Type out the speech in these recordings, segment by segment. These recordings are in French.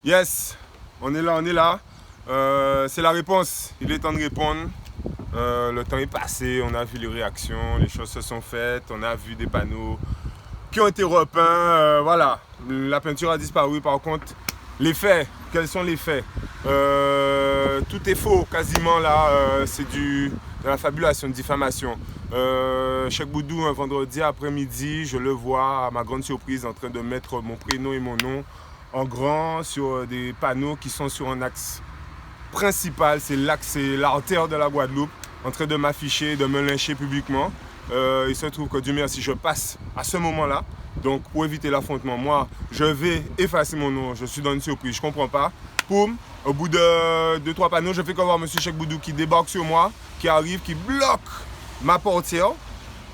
Yes, on est là. C'est la réponse. Il est temps de répondre. Le temps est passé, on a vu les réactions, les choses se sont faites, on a vu des panneaux qui ont été repeints. Voilà, la peinture a disparu. Par contre, les faits, quels sont les faits? Tout est faux, quasiment là. C'est de la fabulation, de diffamation. Cheikh Boudou, un vendredi après-midi, je le vois à ma grande surprise en train de mettre mon prénom et mon nom en grand sur des panneaux qui sont sur un axe principal, c'est l'artère de la Guadeloupe, en train de m'afficher, de me lyncher publiquement. Il se trouve que Dieu merci, je passe à ce moment-là. Donc pour éviter l'affrontement, moi je vais effacer mon nom, je suis dans une surprise, je comprends pas. Poum, au bout de 2-3 panneaux, je fais comme voir monsieur Cheikh Boudou qui débarque sur moi, qui arrive, qui bloque ma portière.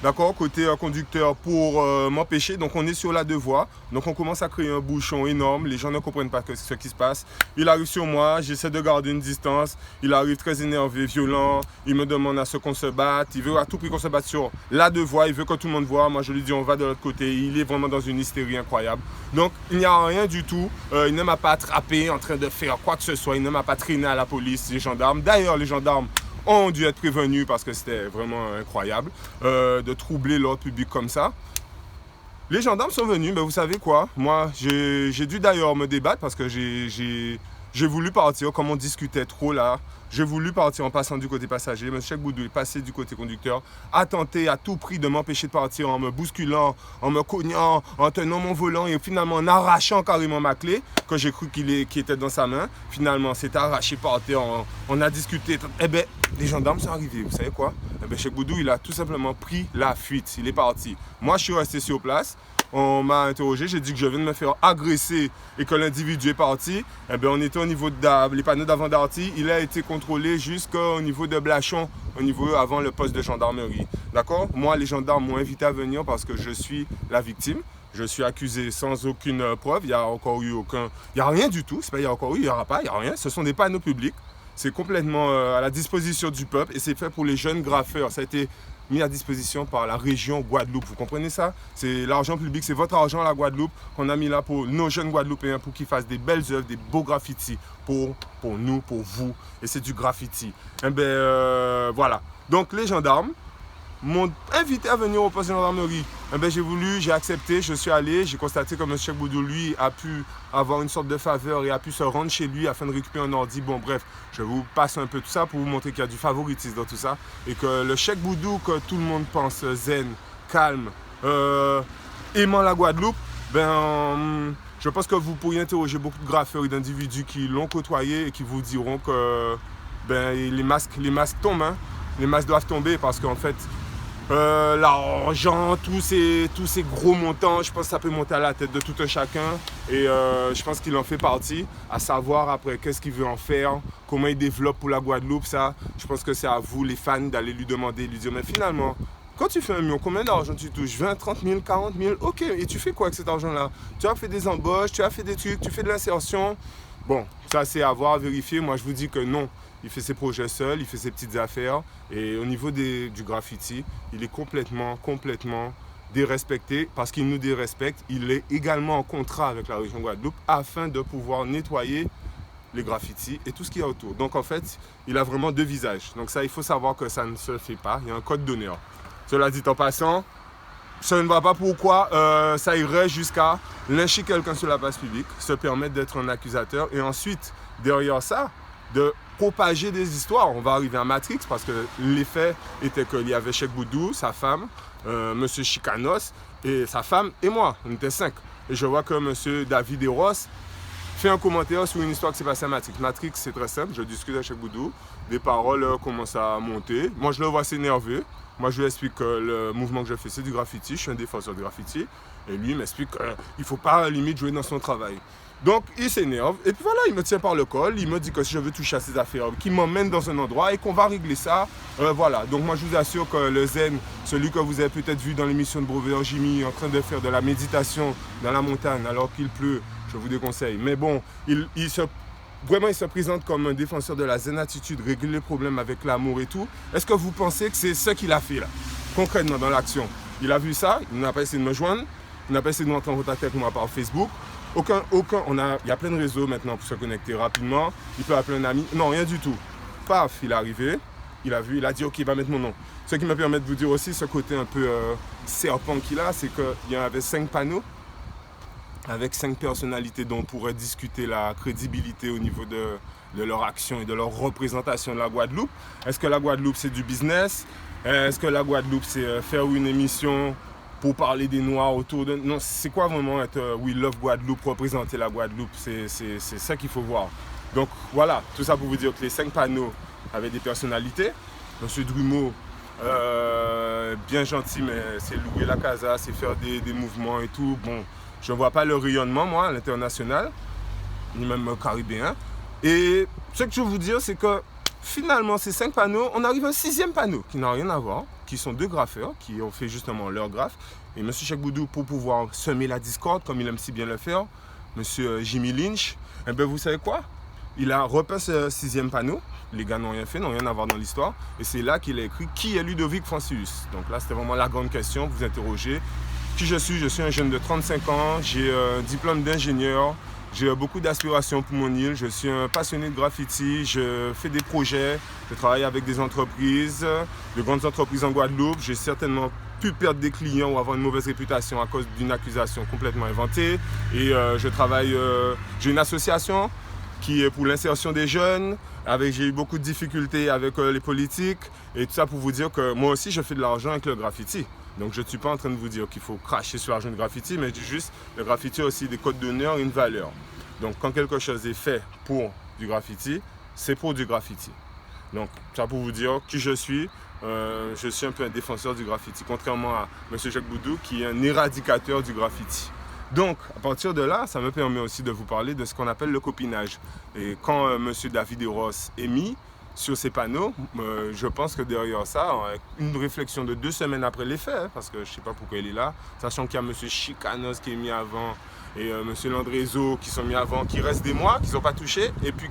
D'accord, côté conducteur pour m'empêcher. Donc on est sur la deux voies. Donc on commence à créer un bouchon énorme. Les gens ne comprennent pas ce qui se passe. Il arrive sur moi, j'essaie de garder une distance. Il arrive très énervé, violent. Il me demande à ce qu'on se batte. Il veut à tout prix qu'on se batte sur la deux voies. Il veut que tout le monde voit. Moi je lui dis on va de l'autre côté. Il est vraiment dans une hystérie incroyable. Donc il n'y a rien du tout. Il ne m'a pas attrapé en train de faire quoi que ce soit. Il ne m'a pas traîné à la police, les gendarmes. D'ailleurs les gendarmes ont dû être prévenus parce que c'était vraiment incroyable de troubler l'ordre public comme ça. Les gendarmes sont venus, mais vous savez quoi? Moi, j'ai dû d'ailleurs me débattre parce que j'ai voulu partir, comme on discutait trop là. J'ai voulu partir en passant du côté passager. M. Cheikh Boudou est passé du côté conducteur, a tenté à tout prix de m'empêcher de partir en me bousculant, en me cognant, en tenant mon volant et finalement en arrachant carrément ma clé que j'ai cru qu'il était dans sa main. Finalement, c'est arraché par terre. On a discuté. Eh bien, les gendarmes sont arrivés. Vous savez quoi? Eh bien, Cheikh Boudou, il a tout simplement pris la fuite. Il est parti. Moi, je suis resté sur place. On m'a interrogé, j'ai dit que je viens de me faire agresser et que l'individu est parti. Eh bien, on était au niveau des panneaux d'avant d'Arty. Il a été contrôlé jusqu'au niveau de Blachon, au niveau avant le poste de gendarmerie. D'accord? Moi, les gendarmes m'ont invité à venir parce que je suis la victime. Je suis accusé sans aucune preuve. Il n'y a encore eu aucun... Il n'y a rien du tout. C'est pas il y a encore eu, il n'y aura pas, il n'y a rien. Ce sont des panneaux publics. C'est complètement à la disposition du peuple et c'est fait pour les jeunes graffeurs. Ça a été mis à disposition par la région Guadeloupe. Vous comprenez ça? C'est l'argent public, c'est votre argent à la Guadeloupe qu'on a mis là pour nos jeunes Guadeloupéens pour qu'ils fassent des belles œuvres, des beaux graffitis pour nous, pour vous. Et c'est du graffiti. Eh bien, voilà. Donc les gendarmes m'ont invité à venir au poste de gendarmerie. Eh bien, j'ai accepté, je suis allé, j'ai constaté que M. Cheikh Boudou, lui, a pu avoir une sorte de faveur et a pu se rendre chez lui afin de récupérer un ordi. Bon, bref, je vous passe un peu tout ça pour vous montrer qu'il y a du favoritisme dans tout ça et que le Cheikh Boudou, que tout le monde pense zen, calme, aimant la Guadeloupe, ben, je pense que vous pourriez interroger beaucoup de graffeurs et d'individus qui l'ont côtoyé et qui vous diront que ben, les masques tombent, hein. Les masques doivent tomber parce qu'en fait, l'argent, tous ces gros montants, je pense que ça peut monter à la tête de tout un chacun et je pense qu'il en fait partie, à savoir après qu'est-ce qu'il veut en faire, comment il développe pour la Guadeloupe, ça, je pense que c'est à vous les fans d'aller lui demander, lui dire mais finalement, quand tu fais 1 million, combien d'argent tu touches? 20, 30 000, 40 000, ok, et tu fais quoi avec cet argent-là? Tu as fait des embauches, tu as fait des trucs, tu fais de l'insertion. Bon, ça c'est à voir, à vérifier, moi je vous dis que non. Il fait ses projets seul, il fait ses petites affaires. Et au niveau du graffiti, il est complètement dérespecté parce qu'il nous dérespecte. Il est également en contrat avec la région Guadeloupe afin de pouvoir nettoyer les graffitis et tout ce qu'il y a autour. Donc en fait, il a vraiment 2 visages. Donc ça, il faut savoir que ça ne se fait pas. Il y a un code d'honneur. Cela dit en passant, je ne vois pas pourquoi ça irait jusqu'à lyncher quelqu'un sur la place publique, se permettre d'être un accusateur et ensuite, derrière ça, de propager des histoires. On va arriver à Matrix parce que les faits étaient qu'il y avait Cheikh Boudou, sa femme, M. Chicanos et sa femme et moi. On était 5. Et je vois que M. David Eros fait un commentaire sur une histoire qui s'est passée à Matrix. Matrix, c'est très simple. Je discute avec Cheikh Boudou. Des paroles commencent à monter. Moi, je le vois s'énerver. Moi, je lui explique que le mouvement que je fais, c'est du graffiti. Je suis un défenseur de graffiti. Et lui, il m'explique qu'il ne faut pas, limite, jouer dans son travail. Donc, il s'énerve. Et puis voilà, il me tient par le col. Il me dit que si je veux toucher à ses affaires, qu'il m'emmène dans un endroit et qu'on va régler ça. Voilà. Donc, moi, je vous assure que le zen, celui que vous avez peut-être vu dans l'émission de Brevet Jimmy, en train de faire de la méditation dans la montagne alors qu'il pleut, je vous déconseille. Mais bon, il se présente comme un défenseur de la zen attitude, régler les problèmes avec l'amour et tout. Est-ce que vous pensez que c'est ce qu'il a fait là, concrètement dans l'action? Il a vu ça, il n'a pas essayé de me joindre, il n'a pas essayé de rentrer en contact avec moi par Facebook. Il y a plein de réseaux maintenant pour se connecter rapidement. Il peut appeler un ami. Non, rien du tout. Paf, il est arrivé. Il a vu, il a dit, ok, il va mettre mon nom. Ce qui me permet de vous dire aussi, ce côté un peu serpent qu'il a, c'est qu'il y avait 5 panneaux avec 5 personnalités dont on pourrait discuter la crédibilité au niveau de leur action et de leur représentation de la Guadeloupe. Est-ce que la Guadeloupe, c'est du business? Est-ce que la Guadeloupe, c'est faire une émission pour parler des Noirs autour de... Non, c'est quoi vraiment être We Love Guadeloupe, représenter la Guadeloupe? C'est ça qu'il faut voir. Donc voilà, tout ça pour vous dire que les 5 panneaux avaient des personnalités. Monsieur Drumeau, bien gentil, mais c'est louer la casa, c'est faire des mouvements et tout. Bon, je ne vois pas le rayonnement, moi, à l'international, ni même caribéen. Et ce que je veux vous dire, c'est que finalement, ces 5 panneaux, on arrive à un 6e panneau qui n'a rien à voir, qui sont 2 graffeurs qui ont fait justement leur graphe. Et M. Cheikh Boudou, pour pouvoir semer la discorde, comme il aime si bien le faire, M. Jimmy Lynch, eh bien, vous savez quoi? Il a repeint ce 6e panneau. Les gars n'ont rien fait, n'ont rien à voir dans l'histoire. Et c'est là qu'il a écrit « Qui est Ludovic Francius ?» Donc là, c'était vraiment la grande question, vous interrogez. Qui je suis? Je suis un jeune de 35 ans, j'ai un diplôme d'ingénieur, j'ai beaucoup d'aspirations pour mon île, je suis un passionné de graffiti, je fais des projets, je travaille avec des entreprises, de grandes entreprises en Guadeloupe. J'ai certainement pu perdre des clients ou avoir une mauvaise réputation à cause d'une accusation complètement inventée. Et je travaille, j'ai une association qui est pour l'insertion des jeunes. J'ai eu beaucoup de difficultés avec les politiques. Et tout ça pour vous dire que moi aussi, je fais de l'argent avec le graffiti. Donc je ne suis pas en train de vous dire qu'il faut cracher sur l'argent de graffiti, mais je dis juste le graffiti a aussi des codes d'honneur et une valeur. Donc quand quelque chose est fait pour du graffiti, c'est pour du graffiti. Donc ça pour vous dire qui je suis un peu un défenseur du graffiti, contrairement à M. Jacques Boudou qui est un éradicateur du graffiti. Donc, à partir de là, ça me permet aussi de vous parler de ce qu'on appelle le copinage. Et quand M. David Eros est mis sur ces panneaux, je pense que derrière ça, une réflexion de 2 semaines après les faits, parce que je ne sais pas pourquoi il est là, sachant qu'il y a M. Chicanos qui est mis avant et M. Landrezo qui sont mis avant, qui restent des mois, qu'ils n'ont pas touché, et puis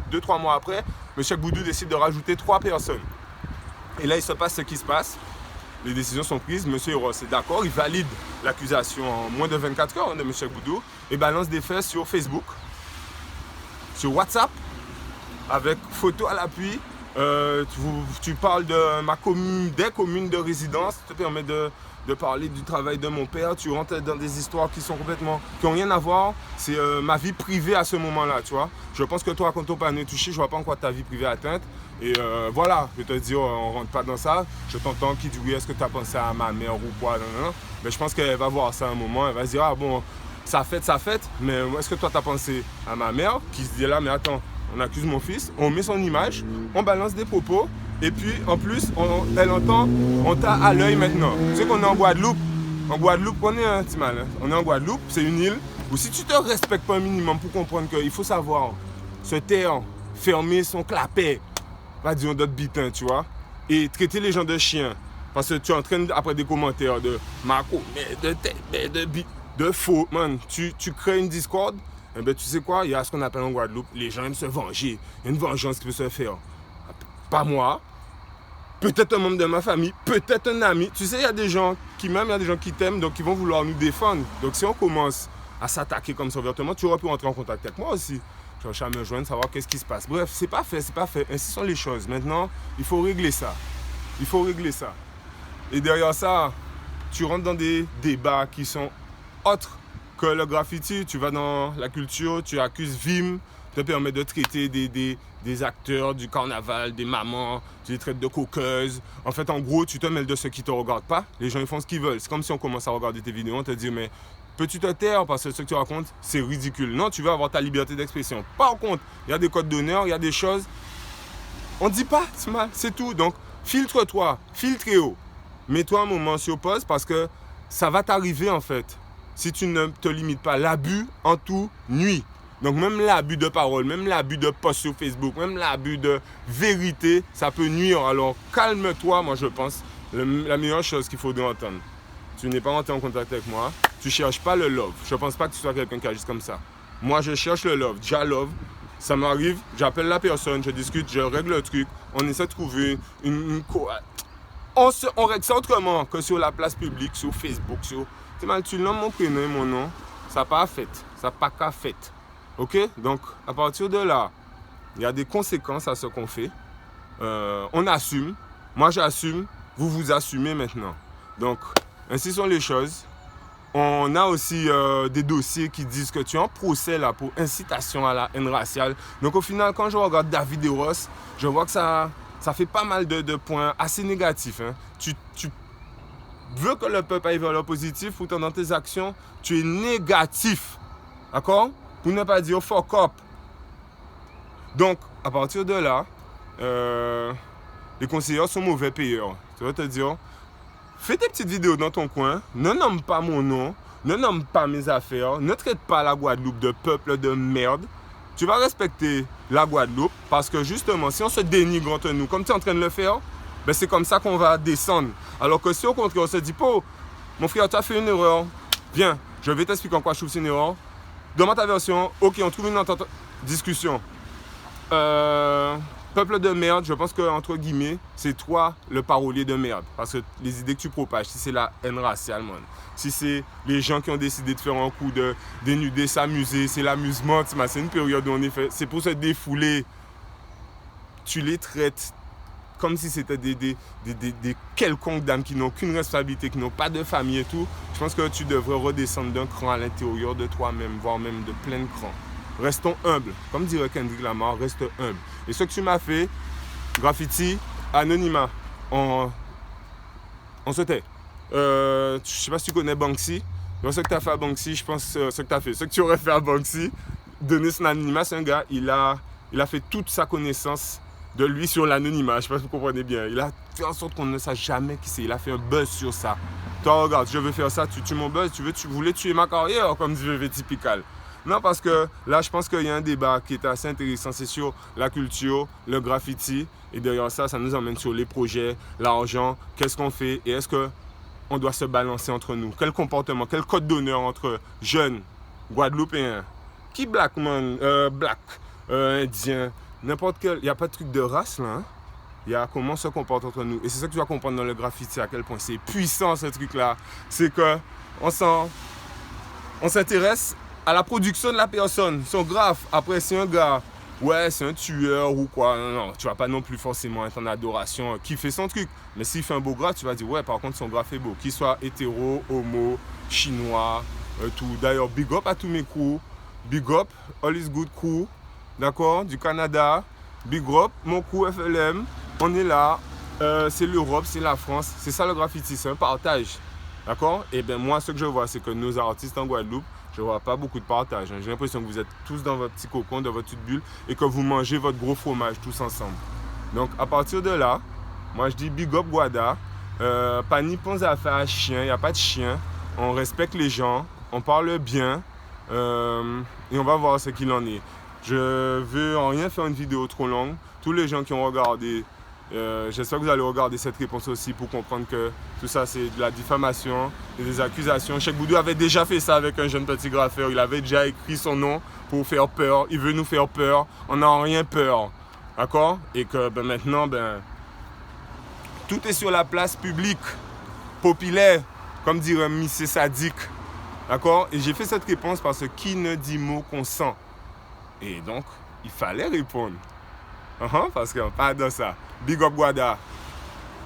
2-3 mois après, M. Boudou décide de rajouter 3 personnes. Et là, il se passe ce qui se passe. Les décisions sont prises, M. Eros est d'accord, il valide l'accusation en moins de 24 heures de M. Boudou et balance des faits sur Facebook, sur WhatsApp, avec photo à l'appui. Tu parles de des communes de résidence, ça te permet de parler du travail de mon père. Tu rentres dans des histoires qui n'ont rien à voir. C'est ma vie privée à ce moment-là, tu vois. Je pense que toi, quand ton panneau est touché, je ne vois pas encore ta vie privée atteinte. Et voilà, je vais te dire, on ne rentre pas dans ça. Je t'entends qui dit oui, est-ce que tu as pensé à ma mère ou quoi, non. Mais je pense qu'elle va voir ça un moment, elle va se dire, ah bon, ça fait, mais est-ce que toi tu as pensé à ma mère qui se dit là, mais attends, on accuse mon fils, on met son image, on balance des propos, et puis en plus, elle entend, on t'a à l'œil maintenant. Tu sais qu'on est en Guadeloupe. En Guadeloupe, on est un petit mal. Hein. On est en Guadeloupe, c'est une île où si tu te respectes pas un minimum pour comprendre qu'il faut savoir se taire, fermer son clapet, pas dire d'autres bitins, tu vois, et traiter les gens de chiens. Parce que tu entraînes après des commentaires de Marco, de faux, man. Tu crées une discorde. Eh bien, tu sais quoi, il y a ce qu'on appelle en Guadeloupe, les gens aiment se venger. Il y a une vengeance qui peut se faire. Pas moi, peut-être un membre de ma famille, peut-être un ami. Tu sais, il y a des gens qui m'aiment, il y a des gens qui t'aiment, donc ils vont vouloir nous défendre. Donc si on commence à s'attaquer comme ça ouvertement, tu aurais pu entrer en contact avec moi aussi. Je vais me joindre, savoir qu'est-ce qui se passe. Bref, c'est pas fait. Ainsi sont les choses. Maintenant, il faut régler ça. Et derrière ça, tu rentres dans des débats qui sont autres que le graffiti. Tu vas dans la culture, tu accuses Vim, te permet de traiter des acteurs du carnaval, des mamans, tu les traites de coqueuses. En fait, en gros, tu te mêles de ceux qui ne te regardent pas. Les gens, ils font ce qu'ils veulent. C'est comme si on commence à regarder tes vidéos, on te dit, mais peux-tu te taire parce que ce que tu racontes, c'est ridicule. Non, tu veux avoir ta liberté d'expression. Par contre, il y a des codes d'honneur, il y a des choses. On ne dit pas, c'est mal, c'est tout. Donc, filtre-toi, filtre-toi. Mets-toi un moment sur pause parce que ça va t'arriver en fait. Si tu ne te limites pas, l'abus en tout nuit. Donc même l'abus de parole, même l'abus de post sur Facebook, même l'abus de vérité, ça peut nuire. Alors calme-toi, moi je pense, la meilleure chose qu'il faudrait entendre. Tu n'es pas rentré en contact avec moi, tu ne cherches pas le love. Je ne pense pas que tu sois quelqu'un qui agisse comme ça. Moi je cherche le love, love. Ça m'arrive, j'appelle la personne, je discute, je règle le truc, on essaie de trouver on règle ça autrement que sur la place publique, sur Facebook, sur... C'est mal, tu nommes mon prénom et mon nom. Ça n'a pas fait. Ça n'a pas qu'à fait. Ok? Donc, à partir de là, il y a des conséquences à ce qu'on fait. On assume. Moi, j'assume. Vous assumez maintenant. Donc, ainsi sont les choses. On a aussi des dossiers qui disent que tu es en procès là pour incitation à la haine raciale. Donc, au final, quand je regarde David Eros, je vois que ça fait pas mal de points assez négatifs. Hein. Tu veux que le peuple aille vers le positif, pourtant dans tes actions, tu es négatif. D'accord? Pour ne pas dire fuck up. Donc, à partir de là, les conseillers sont mauvais payeurs. Ça veut te dire, fais tes petites vidéos dans ton coin, ne nomme pas mon nom, ne nomme pas mes affaires, ne traite pas la Guadeloupe de peuple de merde. Tu vas respecter la Guadeloupe parce que justement, si on se dénigre entre nous, comme tu es en train de le faire, ben c'est comme ça qu'on va descendre. Alors que si au contraire on se dit, oh, mon frère, tu as fait une erreur, viens, je vais t'expliquer en quoi je trouve que c'est une erreur. Demande ta version, ok, on trouve une entente, discussion. Peuple de merde, je pense que entre guillemets, c'est toi le parolier de merde. Parce que les idées que tu propages, si c'est la haine raciale, man, si c'est les gens qui ont décidé de faire un coup de dénuder, s'amuser, c'est l'amusement, c'est une période où on est fait, c'est pour se défouler. Tu les traites comme si c'était des quelconques dames qui n'ont aucune responsabilité, qui n'ont pas de famille et tout. Je pense que tu devrais redescendre d'un cran à l'intérieur de toi-même, voire même de plein crans. Restons humbles. Comme dirait Kendrick Lamar, reste humble. Et ce que tu m'as fait, graffiti, anonymat, on se tait. Je ne sais pas si tu connais Banksy. Ce que tu as fait à Banksy, je pense ce que tu as fait. Ce que tu aurais fait à Banksy, donner son anonymat, c'est un gars, il a fait toute sa connaissance de lui sur l'anonymat. Je ne sais pas si vous comprenez bien. Il a fait en sorte qu'on ne sache jamais qui c'est. Il a fait un buzz sur ça. Toi, regarde, je veux faire ça, tu tues mon buzz, tu voulais tuer ma carrière, comme dit VV Typical. Non, parce que là, je pense qu'il y a un débat qui est assez intéressant. C'est sur la culture, le graffiti. Et derrière ça, ça nous emmène sur les projets, l'argent, qu'est-ce qu'on fait et est-ce qu'on doit se balancer entre nous. Quel comportement, quel code d'honneur entre jeunes, Guadeloupéens, qui black, man, black, indien, n'importe quel. Il n'y a pas de truc de race là. Hein? Il y a comment on se comporte entre nous. Et c'est ça que tu vas comprendre dans le graffiti, à quel point c'est puissant ce truc-là. C'est qu'on s'intéresse à la production de la personne, son graphe. Après, c'est un gars, ouais, c'est un tueur ou quoi. Non, tu vas pas non plus forcément être en adoration, qui fait son truc. Mais s'il fait un beau graphe, tu vas dire, ouais, par contre, son graphe est beau. Qu'il soit hétéro, homo, chinois, tout. D'ailleurs, big up à tous mes crews. Big up, all is good crew. D'accord, du Canada. Big up, mon crew FLM. On est là. C'est l'Europe, c'est la France. C'est ça le graffiti, c'est un partage. D'accord? Et bien, moi, ce que je vois, c'est que nos artistes en Guadeloupe, je ne vois pas beaucoup de partage. J'ai l'impression que vous êtes tous dans votre petit cocon, dans votre petite bulle et que vous mangez votre gros fromage tous ensemble. Donc, à partir de là, moi, je dis big up Guada. Pas ni pense à faire un chien, il n'y a pas de chien. On respecte les gens, on parle bien et on va voir ce qu'il en est. Je veux en rien faire une vidéo trop longue. Tous les gens qui ont regardé, j'espère que vous allez regarder cette réponse aussi pour comprendre que tout ça c'est de la diffamation et des accusations. Cheikh Boudou avait déjà fait ça avec un jeune petit graffeur. Il avait déjà écrit son nom pour faire peur. Il veut nous faire peur. On n'a en rien peur. D'accord? Et que maintenant, tout est sur la place publique, populaire, comme dirait Missé Sadiq. D'accord? Et j'ai fait cette réponse parce que qui ne dit mot consent. Et donc, il fallait répondre. Parce qu'on parle de ça. Big up Guada.